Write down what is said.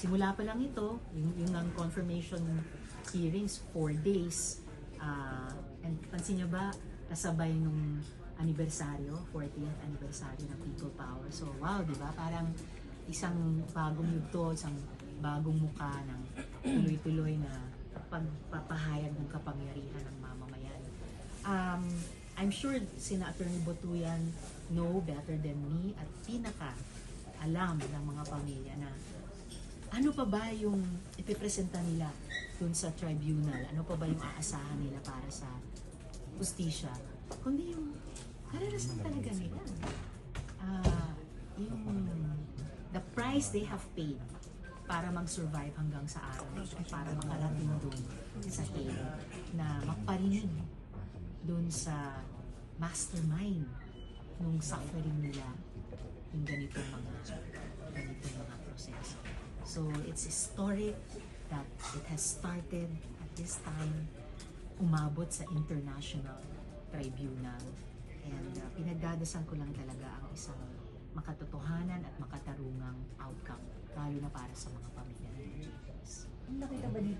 simula pa lang ito, yung ang confirmation hearings, 4 days. And pansin niyo ba, kasabay nung anibersaryo, 40th anniversary ng People Power. So wow, di ba? Parang isang bagong yugto, isang bagong muka ng tuloy-tuloy na pagpapahayag ng kapangyarihan ng mamamayan. I'm sure sina Attorney Botuyan know better than me at pinaka alam ng mga pamilya na ano pa ba yung ipipresenta nila dun sa tribunal, ano pa ba yung aasahan nila para sa justisya, kundi yung karanasan talaga nila. Yung the price they have paid para mag-survive hanggang sa araw na ito, para makarating dun sa Hague, na magparinig dun sa mastermind nung suffering nila yung ganitong mga proseso. So it's historic that it has started at this time, umabot sa international tribunal, and pinagdadasal ko lang talaga ang isang makatotohanan at makatarungang outcome, lalo na para sa mga pamilya ng James. Nakita ba dito